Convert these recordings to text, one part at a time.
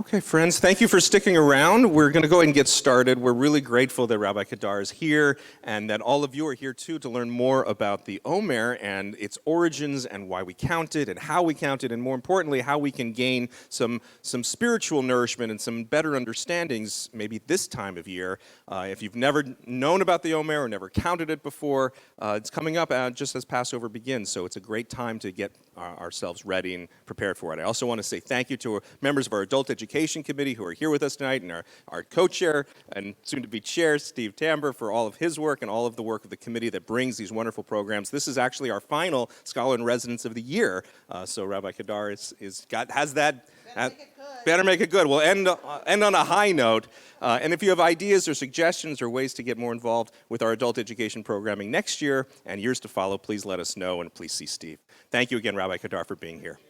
Okay, friends, thank you for sticking around. We're going to go ahead and get started. We're really grateful that Rabbi Kedar is here and that all of you are here too to learn more about the Omer and its origins and why we count it and how we count it, and more importantly, how we can gain some spiritual nourishment and some better understandings maybe this time of year. If you've never known about the Omer or never counted it before, it's coming up just as Passover begins, so it's a great time to get ourselves ready and prepared for it. I also want to say thank you to members of our Adult Education Committee who are here with us tonight, and our co-chair and soon-to-be chair, Steve Tamber, for all of his work and all of the work of the committee that brings these wonderful programs. This is actually our final Scholar in Residence of the year, so Rabbi Kedar has that. Better make it good. We'll end on a high note. And if you have ideas or suggestions or ways to get more involved with our adult education programming next year and years to follow, please let us know, and please see Steve. Thank you again, Rabbi Kedar, for being here.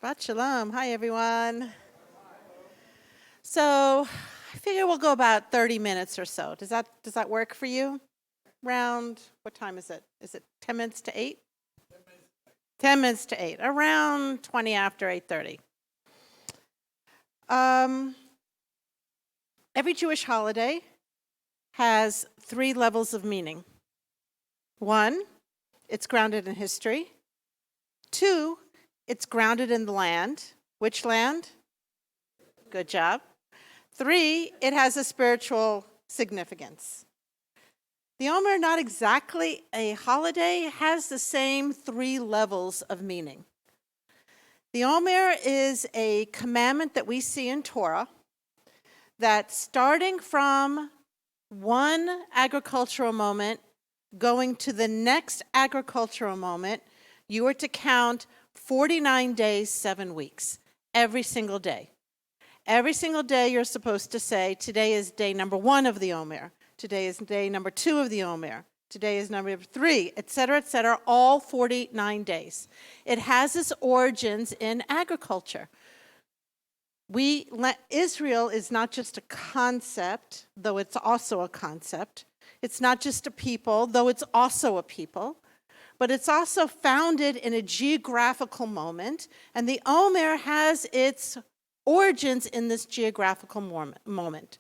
Shabbat Shalom. Hi, everyone. So I figure we'll go about 30 minutes or so. Does that work for you? Around, what time is it? Is it 10 minutes to 8? 10 minutes to 8. Around 20 after 8:30. Every Jewish holiday has 3 levels of meaning. 1, it's grounded in history. 2, it's grounded in the land. Which land? Good job. 3, it has a spiritual significance. The Omer, not exactly a holiday, has the same 3 levels of meaning. The Omer is a commandment that we see in Torah that starting from one agricultural moment, going to the next agricultural moment, you are to count 49 days, 7 weeks, every single day. Every single day you're supposed to say, today is day number 1 of the Omer. Today is day number 2 of the Omer. Today is number 3, etc., all 49 days. It has its origins in agriculture. Israel is not just a concept, though it's also a concept. It's not just a people, though it's also a people. But it's also founded in a geographical moment, and the Omer has its origins in this geographical moment.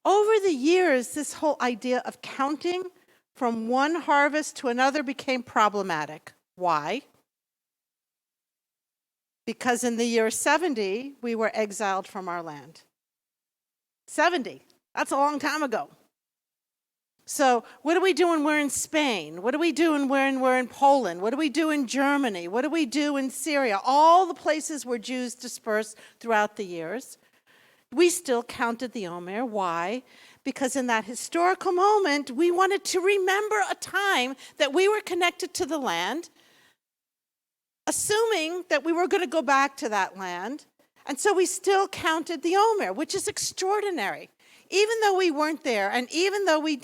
Over the years, this whole idea of counting from one harvest to another became problematic. Why? Because in the year 70, we were exiled from our land. 70, that's a long time ago. So what do we do when we're in Spain? What do we do when we're in Poland? What do we do in Germany? What do we do in Syria? All the places where Jews dispersed throughout the years. We still counted the Omer. Why? Because in that historical moment, we wanted to remember a time that we were connected to the land, assuming that we were going to go back to that land. And so we still counted the Omer, which is extraordinary. Even though we weren't there, and even though we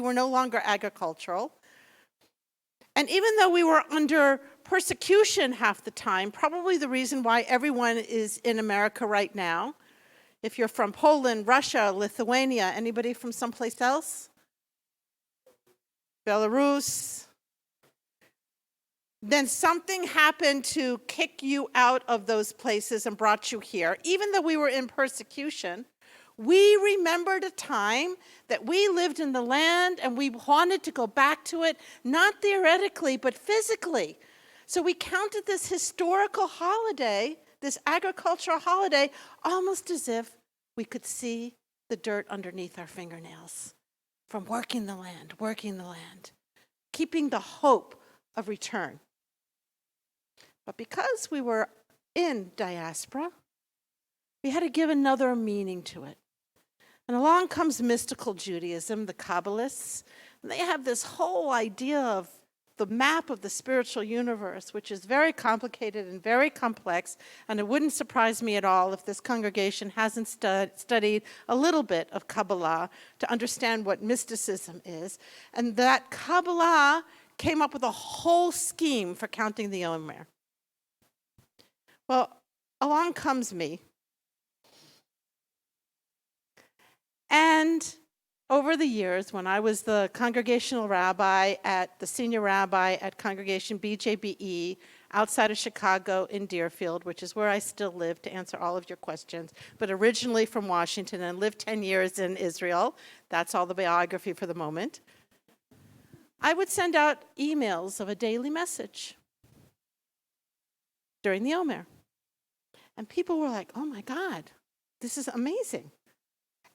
were no longer agricultural, and even though we were under persecution half the time, probably the reason why everyone is in America right now. If you're from Poland, Russia, Lithuania, anybody from someplace else? Belarus. Then something happened to kick you out of those places and brought you here. Even though we were in persecution, we remembered a time that we lived in the land and we wanted to go back to it, not theoretically, but physically. So we counted this historical holiday, this agricultural holiday, almost as if we could see the dirt underneath our fingernails from working the land, keeping the hope of return. But because we were in diaspora, we had to give another meaning to it. And along comes mystical Judaism, the Kabbalists, and they have this whole idea of the map of the spiritual universe, which is very complicated and very complex, and it wouldn't surprise me at all if this congregation hasn't studied a little bit of Kabbalah to understand what mysticism is. And that Kabbalah came up with a whole scheme for counting the Omer. Well, along comes me. And over the years, when I was the congregational rabbi the senior rabbi at Congregation BJBE outside of Chicago in Deerfield, which is where I still live to answer all of your questions, but originally from Washington and lived 10 years in Israel. That's all the biography for the moment. I would send out emails of a daily message during the Omer. And people were like, oh my God, this is amazing.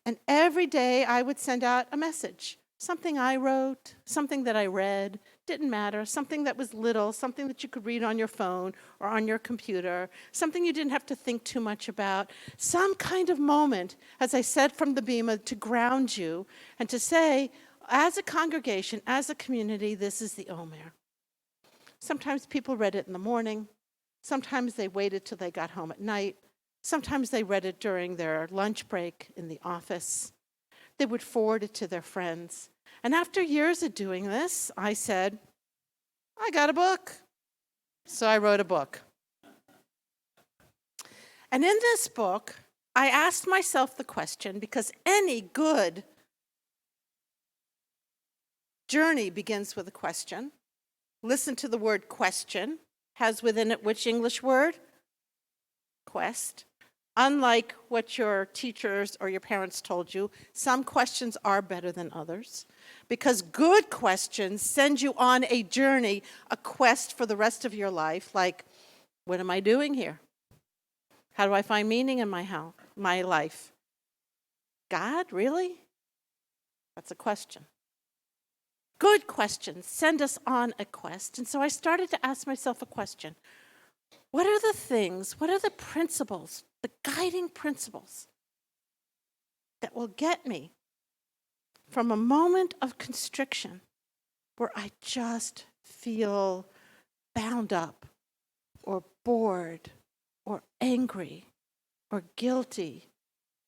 And every day I would send out a message, something I wrote, something that I read, didn't matter, something that was little, something that you could read on your phone or on your computer, something you didn't have to think too much about, some kind of moment, as I said from the bima, to ground you and to say, as a congregation, as a community, this is the Omer. Sometimes people read it in the morning. Sometimes they waited till they got home at night. Sometimes they read it during their lunch break in the office. They would forward it to their friends. And after years of doing this, I said, I got a book. So I wrote a book. And in this book, I asked myself the question, because any good journey begins with a question. Listen to the word question. Has within it which English word? Quest. Unlike what your teachers or your parents told you, some questions are better than others, because good questions send you on a journey, a quest for the rest of your life, like, what am I doing here? How do I find meaning in my life? God, really? That's a question. Good questions send us on a quest. And so I started to ask myself a question. What are the things, what are the principles, the guiding principles that will get me from a moment of constriction where I just feel bound up or bored or angry or guilty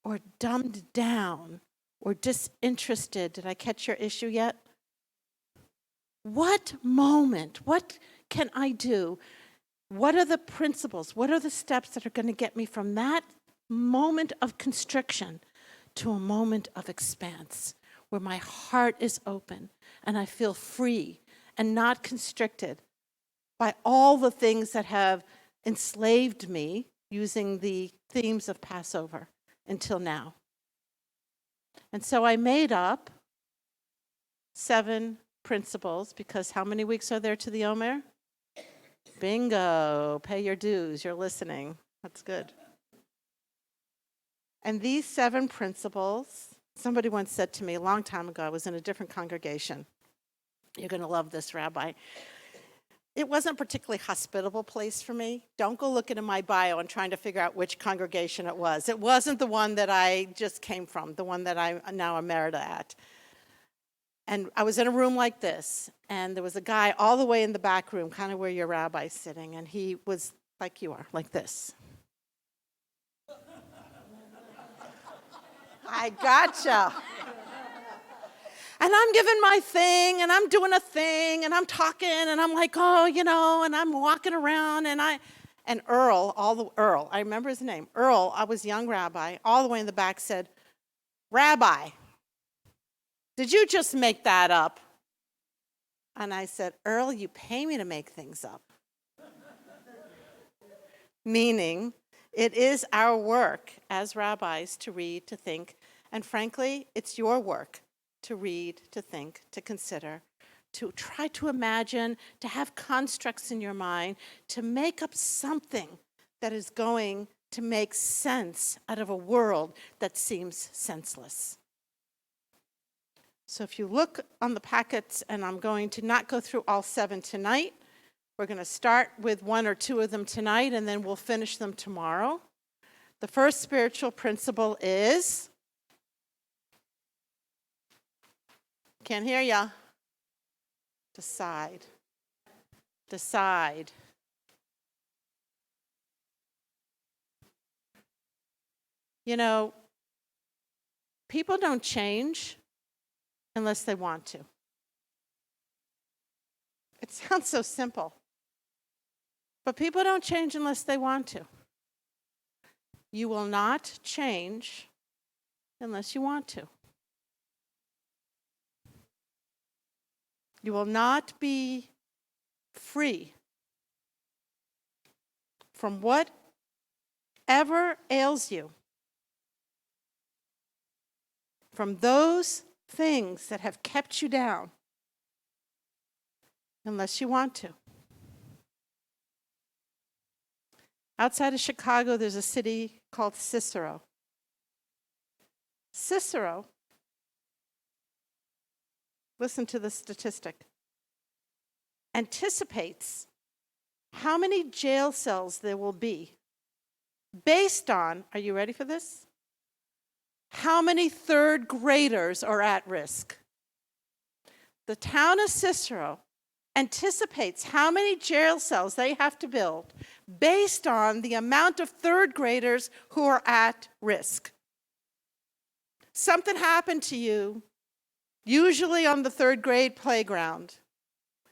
or dumbed down or disinterested? Did I catch your issue yet? What moment, what can I do? What are the principles? What are the steps that are going to get me from that moment of constriction to a moment of expanse, where my heart is open and I feel free and not constricted by all the things that have enslaved me, using the themes of Passover, until now? And so I made up 7 principles, because how many weeks are there to the Omer? Bingo, pay your dues, you're listening. That's good. And these 7 principles, somebody once said to me a long time ago, I was in a different congregation. You're going to love this, Rabbi. It wasn't a particularly hospitable place for me. Don't go looking in my bio and trying to figure out which congregation it was. It wasn't the one that I just came from, the one that I'm now emerita at. And I was in a room like this, and there was a guy all the way in the back room, kind of where your rabbi's sitting, and he was like you are, like this. I gotcha. And I'm giving my thing, and I'm doing a thing, and I'm talking, and I'm like, oh, and I'm walking around, and Earl, I remember his name, Earl, I was young rabbi, all the way in the back said, Rabbi, did you just make that up? And I said, Earl, you pay me to make things up. Meaning, it is our work as rabbis to read, to think, and frankly, it's your work to read, to think, to consider, to try to imagine, to have constructs in your mind, to make up something that is going to make sense out of a world that seems senseless. So if you look on the packets, and I'm going to not go through all 7 tonight. We're going to start with 1 or 2 of them tonight, and then we'll finish them tomorrow. The first spiritual principle is, can't hear ya. Decide. Decide. People don't change unless they want to. It sounds so simple. But people don't change unless they want to. You will not change unless you want to. You will not be free from whatever ails you, from those things that have kept you down, unless you want to. Outside of Chicago, there's a city called Cicero. Cicero, listen to the statistic, anticipates how many jail cells there will be based on, are you ready for this? How many third graders are at risk. The town of Cicero anticipates how many jail cells they have to build based on the amount of third graders who are at risk. Something happened to you, usually on the third grade playground.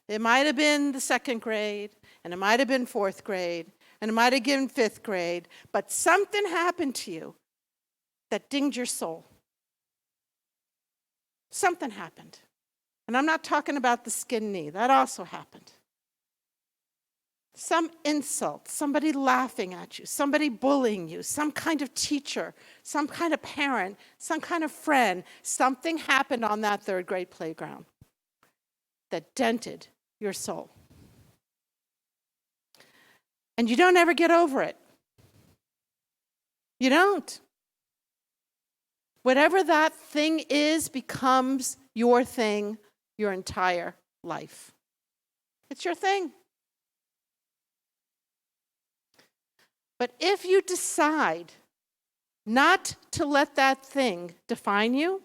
It might have been the second grade, and it might have been fourth grade, and it might have been fifth grade, but something happened to you that dinged your soul. Something happened. And I'm not talking about the skin knee. That also happened. Some insult, somebody laughing at you, somebody bullying you, some kind of teacher, some kind of parent, some kind of friend. Something happened on that third grade playground that dented your soul. And you don't ever get over it. You don't. Whatever that thing is becomes your thing your entire life. It's your thing. But if you decide not to let that thing define you,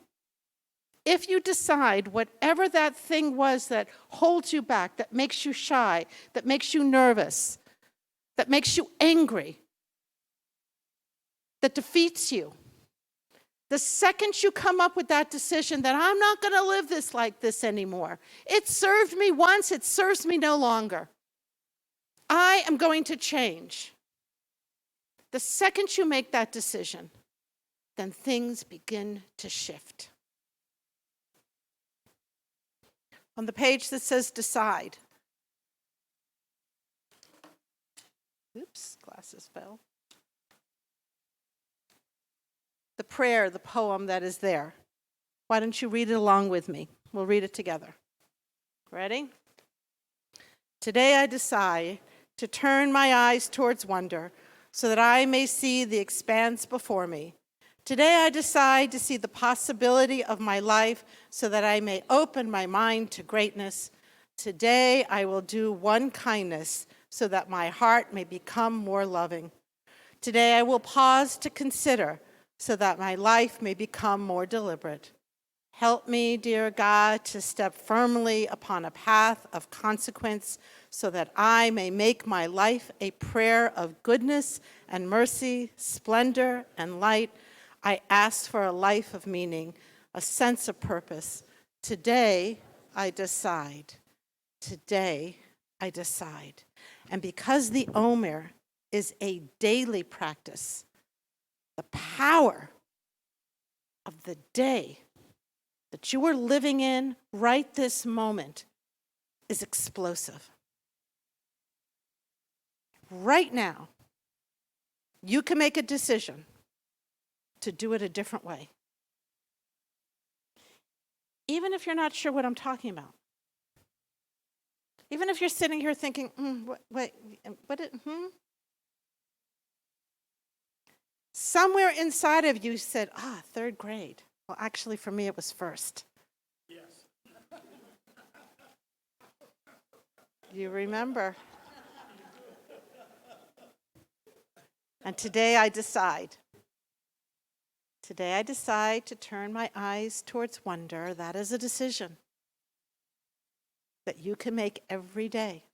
if you decide whatever that thing was that holds you back, that makes you shy, that makes you nervous, that makes you angry, that defeats you, the second you come up with that decision that I'm not going to live this like this anymore, it served me once, it serves me no longer. I am going to change. The second you make that decision, then things begin to shift. On the page that says decide. Oops, glasses fell. The prayer, the poem that is there. Why don't you read it along with me? We'll read it together. Ready? Today I decide to turn my eyes towards wonder so that I may see the expanse before me. Today I decide to see the possibility of my life so that I may open my mind to greatness. Today I will do one kindness so that my heart may become more loving. Today I will pause to consider so that my life may become more deliberate. Help me, dear God, to step firmly upon a path of consequence so that I may make my life a prayer of goodness and mercy, splendor and light. I ask for a life of meaning, a sense of purpose. Today, I decide. Today, I decide. And because the Omer is a daily practice, the power of the day that you are living in right this moment is explosive. Right now, you can make a decision to do it a different way. Even if you're not sure what I'm talking about. Even if you're sitting here thinking, Somewhere inside of you said, third grade. Well, actually, for me, it was first. Yes. You remember. And today I decide. Today I decide to turn my eyes towards wonder. That is a decision that you can make every day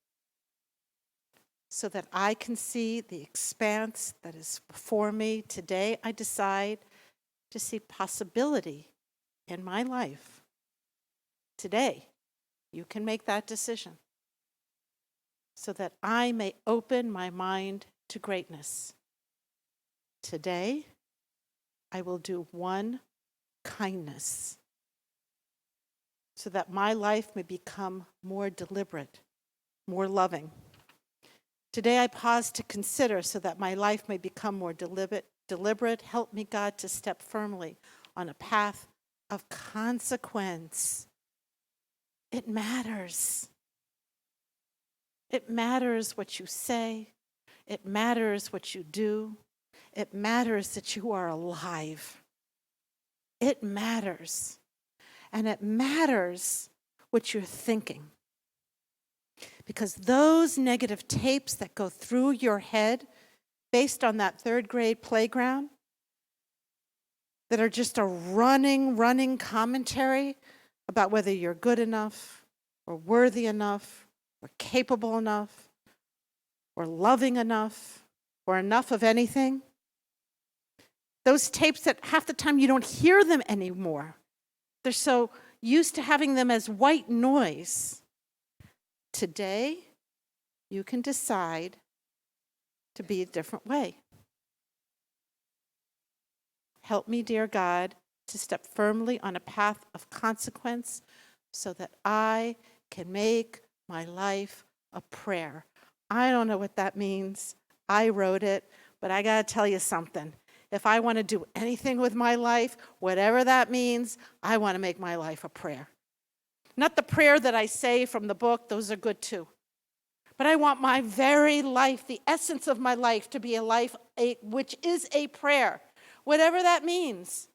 so that I can see the expanse that is before me. Today I decide to see possibility in my life. Today you can make that decision so that I may open my mind to greatness. Today I will do one kindness so that my life may become more deliberate, more loving. Today I pause to consider so that my life may become more deliberate. Help me, God, to step firmly on a path of consequence. It matters. It matters what you say. It matters what you do. It matters that you are alive. It matters. And it matters what you're thinking. Because those negative tapes that go through your head based on that third grade playground, that are just a running commentary about whether you're good enough or worthy enough or capable enough or loving enough or enough of anything. Those tapes that half the time you don't hear them anymore. They're so used to having them as white noise. Today, you can decide to be a different way. Help me, dear God, to step firmly on a path of consequence so that I can make my life a prayer. I don't know what that means. I wrote it, but I got to tell you something. If I want to do anything with my life, whatever that means, I want to make my life a prayer. Not the prayer that I say from the book, those are good too. But I want my very life, the essence of my life, to be a life which is a prayer, whatever that means.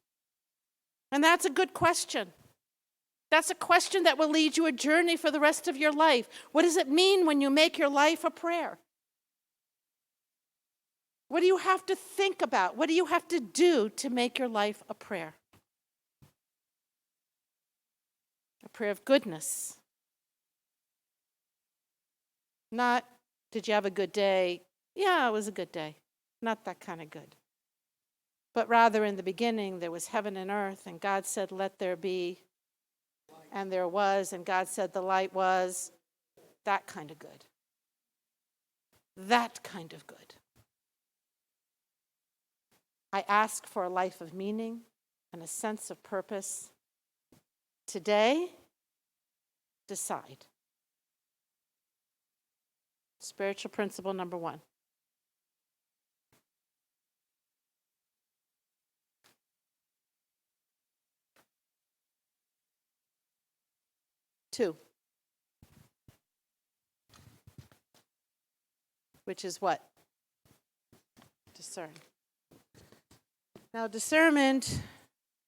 And that's a good question. That's a question that will lead you a journey for the rest of your life. What does it mean when you make your life a prayer? What do you have to think about? What do you have to do to make your life a prayer? A prayer of goodness. Not, did you have a good day? Yeah, it was a good day. Not that kind of good. But rather, in the beginning, there was heaven and earth, and God said, let there be. And there was, and God said the light was. That kind of good. That kind of good. I ask for a life of meaning and a sense of purpose. Today, decide. Spiritual principle number 1. Two, which is what? Discern. Now, discernment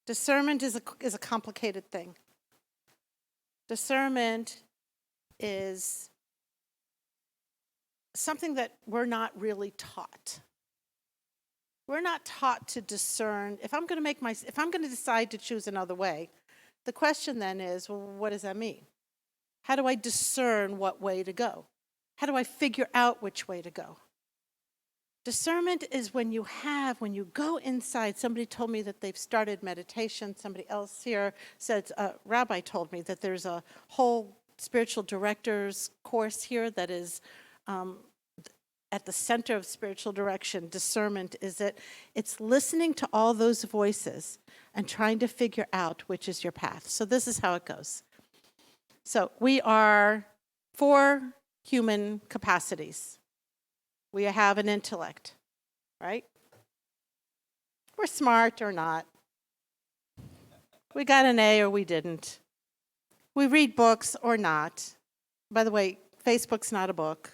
is a complicated thing. Discernment is something that we're not really taught. We're not taught to discern. If I'm going to decide to choose another way, the question then is, well, what does that mean? How do I discern what way to go? How do I figure out which way to go? Discernment is when you go inside. Somebody told me that they've started meditation. Somebody else here said, Rabbi told me that there's a whole spiritual director's course here that is at the center of spiritual direction. Discernment is it's listening to all those voices and trying to figure out which is your path. So this is how it goes. So we are 4 human capacities. We have an intellect, right? We're smart or not. We got an A or we didn't. We read books or not. By the way, Facebook's not a book.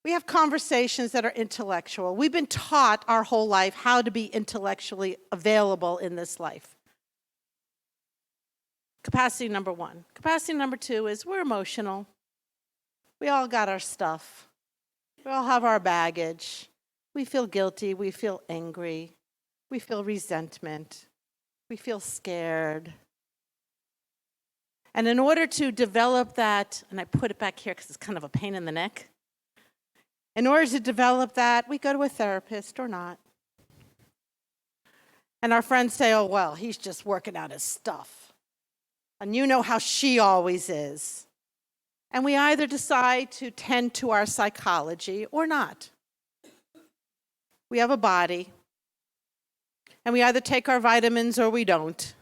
We have conversations that are intellectual. We've been taught our whole life how to be intellectually available in this life. Capacity number 1. Capacity number 2 is we're emotional. We all got our stuff. We all have our baggage. We feel guilty. We feel angry. We feel resentment. We feel scared. And in order to develop that, and I put it back here because it's kind of a pain in the neck. In order to develop that, we go to a therapist or not. And our friends say, oh, well, he's just working out his stuff. And you know how she always is. And we either decide to tend to our psychology or not. We have a body. And we either take our vitamins or we don't.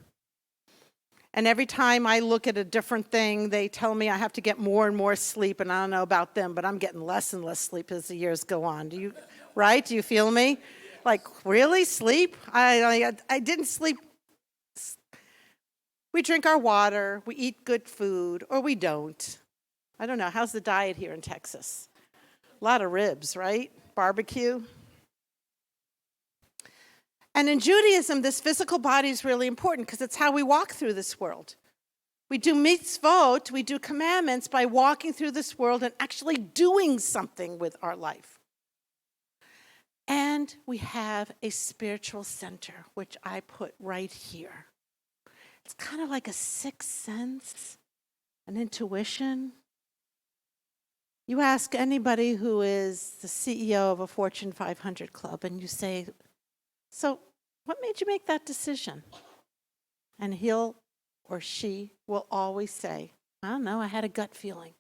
And every time I look at a different thing, they tell me I have to get more and more sleep, and I don't know about them, but I'm getting less and less sleep as the years go on. Right? Do you feel me? Like, really? Sleep? I didn't sleep. We drink our water, we eat good food, or we don't. I don't know. How's the diet here in Texas? A lot of ribs, right? Barbecue. And in Judaism, this physical body is really important because it's how we walk through this world. We do mitzvot, we do commandments by walking through this world and actually doing something with our life. And we have a spiritual center, which I put right here. It's kind of like a sixth sense, an intuition. You ask anybody who is the CEO of a Fortune 500 club, and you say, so what made you make that decision? And he'll or she will always say, I don't know, I had a gut feeling.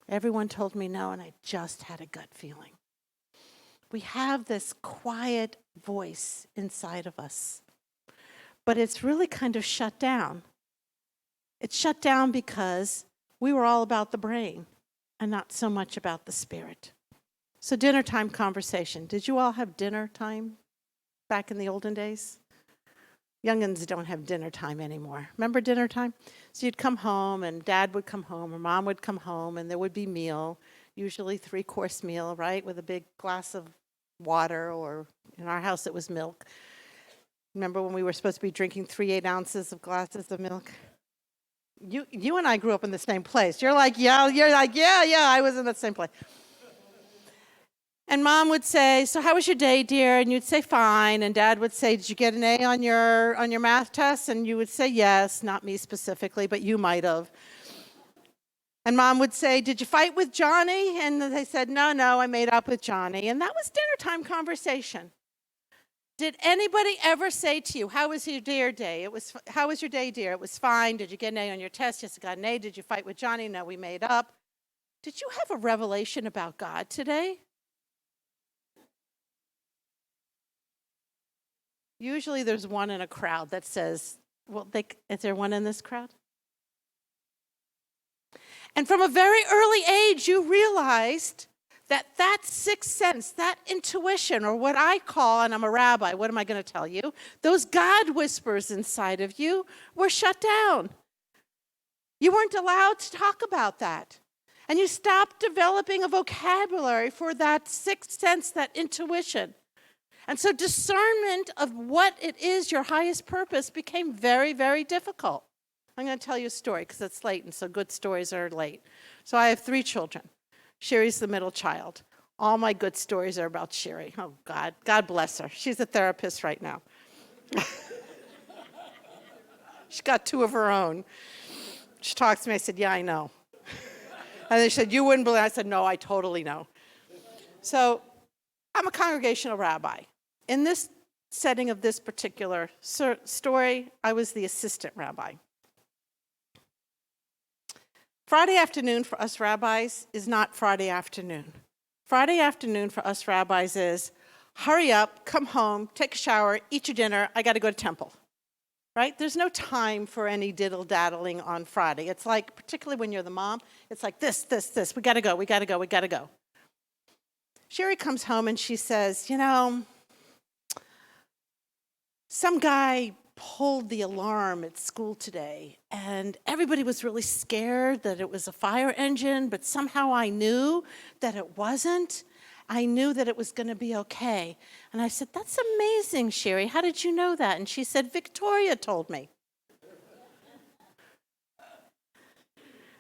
Everyone told me no, and I just had a gut feeling. We have this quiet voice inside of us, but it's really kind of shut down. It's shut down because we were all about the brain and not so much about the spirit. So dinner time conversation. Did you all have dinner time back in the olden days? Youngins don't have dinner time anymore. Remember dinner time? So you'd come home, and Dad would come home, or Mom would come home, and there would be meal, usually 3-course meal, right, with a big glass of water, or in our house it was milk. Remember when we were supposed to be drinking 3 8-ounces of glasses of milk? You and I grew up in the same place. You're like, yeah, I was in the same place. And Mom would say, so how was your day, dear? And you'd say, fine. And Dad would say, did you get an A on your math test? And you would say, yes, not me specifically, but you might have. And Mom would say, did you fight with Johnny? And they said, no, I made up with Johnny. And that was dinner time conversation. Did anybody ever say to you, how was your day? How was your day, dear? It was fine. Did you get an A on your test? Yes, I got an A. Did you fight with Johnny? No, we made up. Did you have a revelation about God today? Usually there's one in a crowd that says, well, is there one in this crowd? And from a very early age, you realized that sixth sense, that intuition, or what I call, and I'm a rabbi, what am I going to tell you? Those God whispers inside of you were shut down. You weren't allowed to talk about that. And you stopped developing a vocabulary for that sixth sense, that intuition. And so discernment of what it is, your highest purpose, became very, very difficult. I'm going to tell you a story because it's late, and so good stories are late. So I have 3 children. Sherry's the middle child. All my good stories are about Sherry. Oh, God bless her. She's a therapist right now. She's got 2 of her own. She talks to me. I said, yeah, I know. And they said, you wouldn't believe. I said, no, I totally know. So I'm a congregational rabbi. In this setting of this particular story, I was the assistant rabbi. Friday afternoon for us rabbis is not Friday afternoon. Friday afternoon for us rabbis is, hurry up, come home, take a shower, eat your dinner, I got to go to temple. Right? There's no time for any diddle-daddling on Friday. It's like, particularly when you're the mom, it's like this. We got to go. Sherry comes home and she says, some guy pulled the alarm at school today, and everybody was really scared that it was a fire engine, but somehow I knew that it wasn't. I knew that it was going to be okay. And I said, that's amazing, Sherry. How did you know that? And she said, Victoria told me.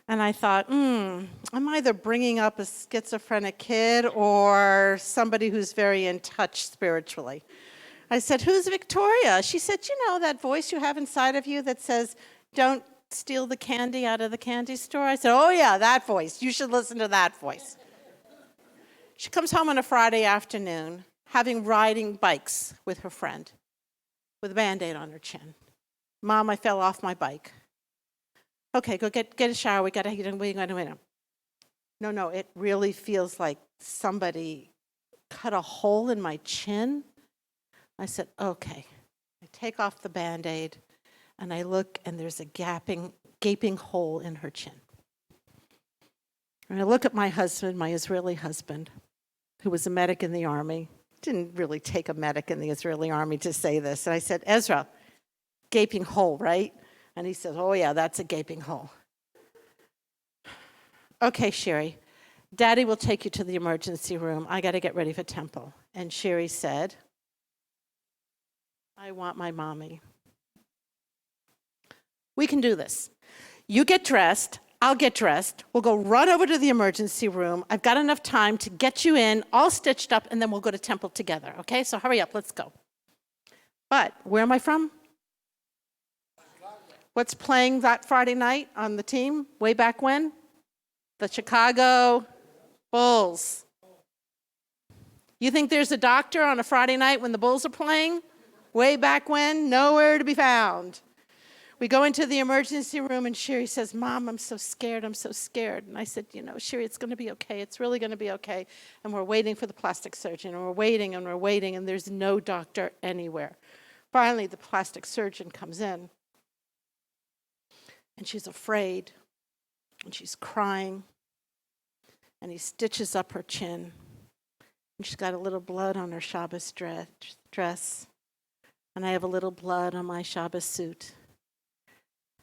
And I thought, I'm either bringing up a schizophrenic kid or somebody who's very in touch spiritually. I said, who's Victoria? She said, that voice you have inside of you that says, don't steal the candy out of the candy store? I said, oh yeah, that voice. You should listen to that voice. She comes home on a Friday afternoon, riding bikes with her friend, with a Band-Aid on her chin. Mom, I fell off my bike. Okay, go get a shower. We got to. No, it really feels like somebody cut a hole in my chin. I said, okay. I take off the Band-Aid, and I look, and there's a gaping hole in her chin. And I look at my husband, my Israeli husband, who was a medic in the army. Didn't really take a medic in the Israeli army to say this. And I said, Ezra, gaping hole, right? And he says, oh yeah, that's a gaping hole. Okay, Sherry, Daddy will take you to the emergency room. I got to get ready for temple. And Sherry said, I want my mommy. We can do this. You get dressed. I'll get dressed. We'll go run over to the emergency room. I've got enough time to get you in, all stitched up, and then we'll go to temple together, okay? So hurry up, let's go. But where am I from? What's playing that Friday night on the team way back when? The Chicago Bulls. You think there's a doctor on a Friday night when the Bulls are playing? Way back when? Nowhere to be found. We go into the emergency room, and Sherry says, Mom, I'm so scared, I'm so scared. And I said, Sherry, it's going to be okay. It's really going to be okay. And we're waiting for the plastic surgeon, and we're waiting, and there's no doctor anywhere. Finally, the plastic surgeon comes in, and she's afraid, and she's crying, and he stitches up her chin, and she's got a little blood on her Shabbos dress, and I have a little blood on my Shabbos suit.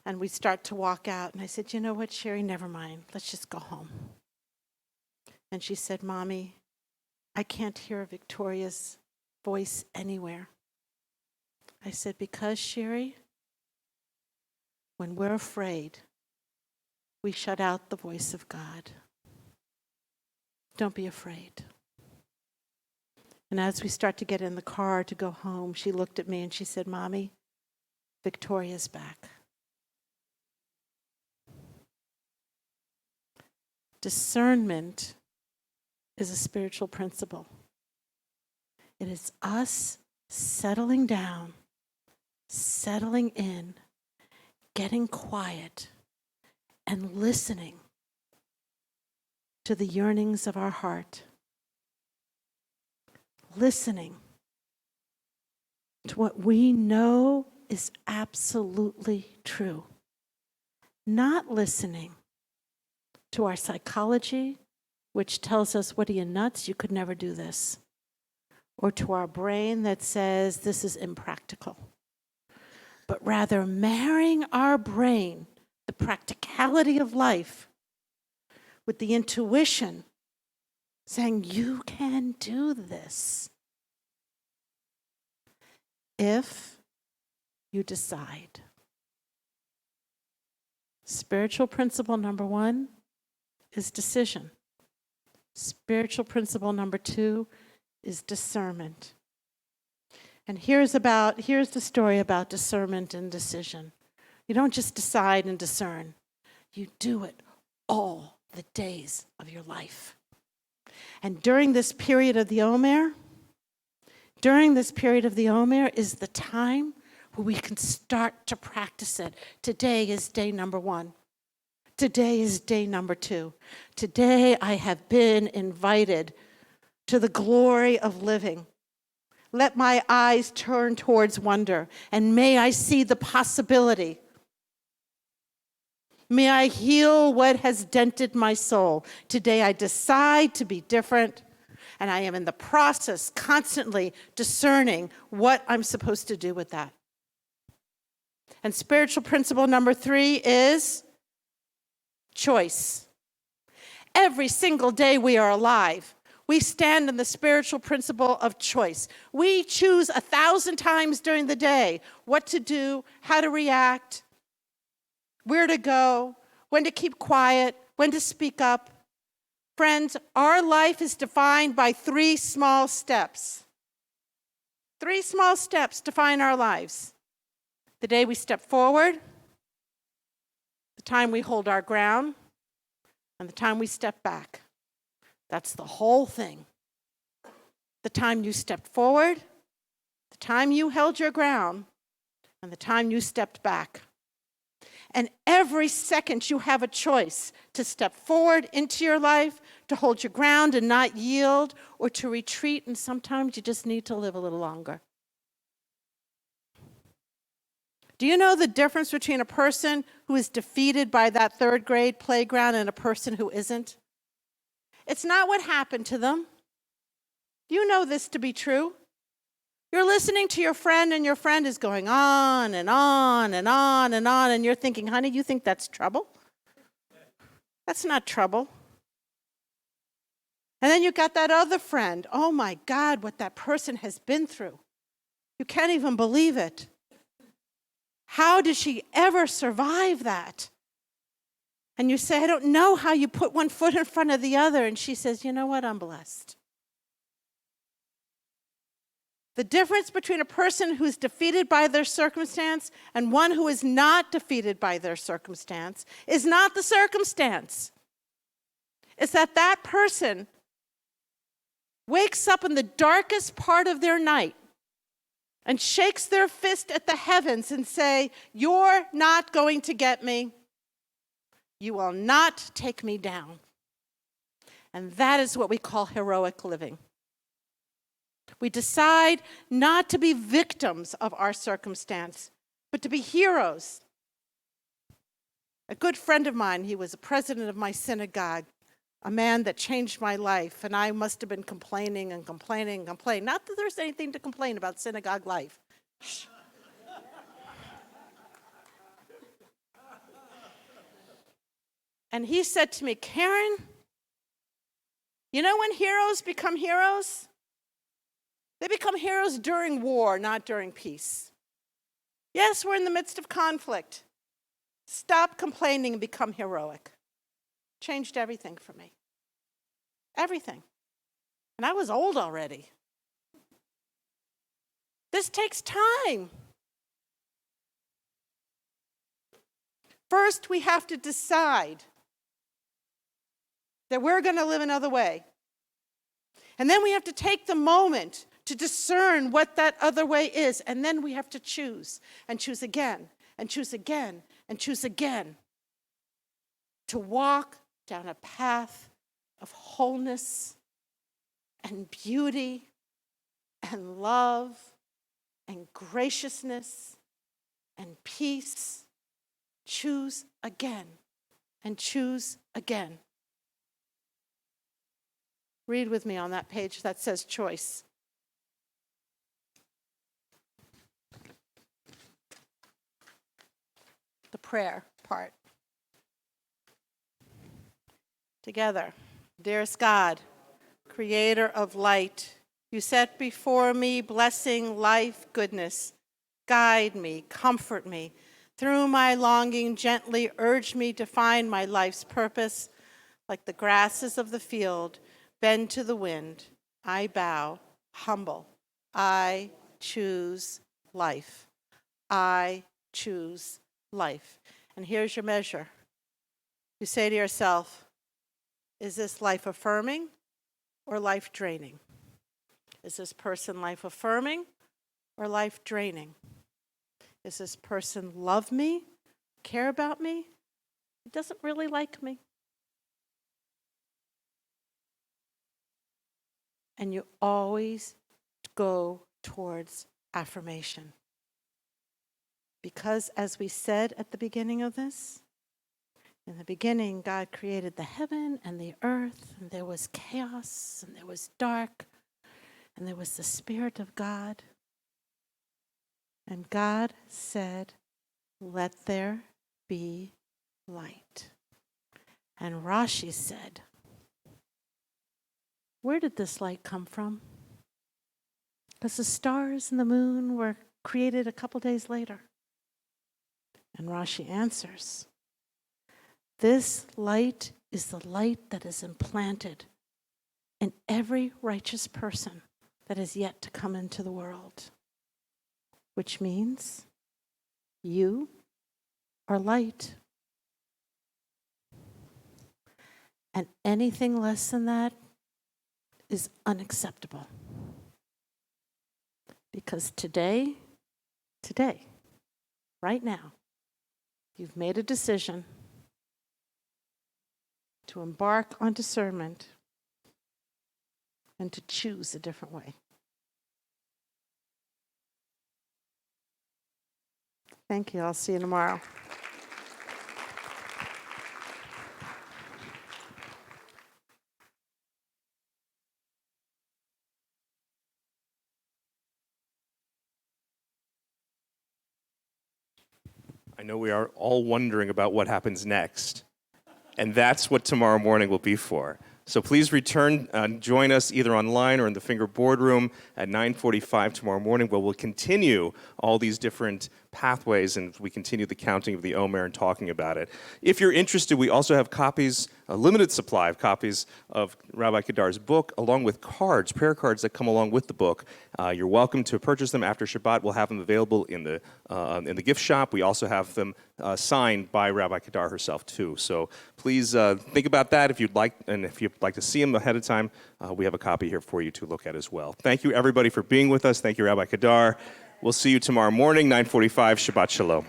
And we start to walk out. And I said, you know what, Sherry, never mind. Let's just go home. And she said, Mommy, I can't hear Victoria's voice anywhere. I said, because, Sherry, when we're afraid, we shut out the voice of God. Don't be afraid. And as we start to get in the car to go home, she looked at me and she said, Mommy, Victoria's back. Discernment is a spiritual principle. It is us settling down, settling in, getting quiet, and listening to the yearnings of our heart. Listening to what we know is absolutely true. Not listening to our psychology, which tells us, what are you, nuts? You could never do this. Or to our brain that says, this is impractical. But rather marrying our brain, the practicality of life, with the intuition, saying, you can do this. If you decide. Spiritual principle number 1 is decision. Spiritual principle number 2 is discernment. And here's the story about discernment and decision. You don't just decide and discern. You do it all the days of your life. And during this period of the Omer is the time where we can start to practice it. Today is day number 1. Today is day number 2. Today I have been invited to the glory of living. Let my eyes turn towards wonder, and may I see the possibility. May I heal what has dented my soul. Today I decide to be different, and I am in the process constantly discerning what I'm supposed to do with that. And spiritual principle number 3 is choice. Every single day we are alive, we stand in the spiritual principle of choice. We choose 1,000 times during the day what to do, how to react, where to go, when to keep quiet, when to speak up. Friends, our life is defined by 3 small steps. 3 small steps define our lives. The day we step forward, the time we hold our ground, and the time we step back. That's the whole thing. The time you stepped forward, the time you held your ground, and the time you stepped back. And every second you have a choice to step forward into your life, to hold your ground and not yield, or to retreat, and sometimes you just need to live a little longer. Do you know the difference between a person who is defeated by that third grade playground and a person who isn't? It's not what happened to them. You know this to be true. You're listening to your friend, and your friend is going on and on and on and on, and you're thinking, honey, you think that's trouble? That's not trouble. And then you got that other friend. Oh my God, what that person has been through. You can't even believe it. How did she ever survive that? And you say, I don't know how you put one foot in front of the other. And she says, you know what, I'm blessed. The difference between a person who's defeated by their circumstance and one who is not defeated by their circumstance is not the circumstance. It's that that person wakes up in the darkest part of their night and shakes their fist at the heavens and say, you're not going to get me. You will not take me down. And that is what we call heroic living. We decide not to be victims of our circumstance, but to be heroes. A good friend of mine, he was a president of my synagogue, a man that changed my life, and I must have been complaining and complaining and complaining. Not that there's anything to complain about synagogue life. And he said to me, Karyn, you know when heroes become heroes? They become heroes during war, not during peace. Yes, we're in the midst of conflict. Stop complaining and become heroic. Changed everything for me. Everything. And I was old already. This takes time. First, we have to decide that we're going to live another way. And then we have to take the moment to discern what that other way is. And then we have to choose, and choose again, and choose again, and choose again. To walk down a path of wholeness and beauty and love and graciousness and peace. Choose again and choose again. Read with me on that page that says choice. The prayer part. Together. Dearest God, creator of light, you set before me blessing, life, goodness. Guide me, comfort me. Through my longing, gently urge me to find my life's purpose. Like the grasses of the field, bend to the wind. I bow, humble. I choose life. I choose life. And here's your measure. You say to yourself, is this life affirming or life draining? Is this person life affirming or life draining? Does this person love me, care about me? He doesn't really like me. And you always go towards affirmation. Because as we said at the beginning of this, in the beginning, God created the heaven and the earth, and there was chaos, and there was dark, and there was the Spirit of God. And God said, let there be light. And Rashi said, where did this light come from? Because the stars and the moon were created a couple days later. And Rashi answers, this light is the light that is implanted in every righteous person that is yet to come into the world. Which means you are light. And anything less than that is unacceptable. Because today, right now, you've made a decision to embark on discernment and to choose a different way. Thank you. I'll see you tomorrow. I know we are all wondering about what happens next, and that's what tomorrow morning will be for. So please return, join us either online or in the Finger Boardroom at 9:45 tomorrow morning, where we'll continue all these different pathways and we continue the counting of the Omer and talking about it. If you're interested, we also have copies, a limited supply of copies of Rabbi Kedar's book, along with cards, prayer cards that come along with the book. You're welcome to purchase them after Shabbat. We'll have them available in the gift shop. We also have them signed by Rabbi Kedar herself too. So please think about that if you'd like, and if you'd like to see them ahead of time, we have a copy here for you to look at as well. Thank you everybody for being with us. Thank you, Rabbi Kedar. We'll see you tomorrow morning, 9:45. Shabbat Shalom.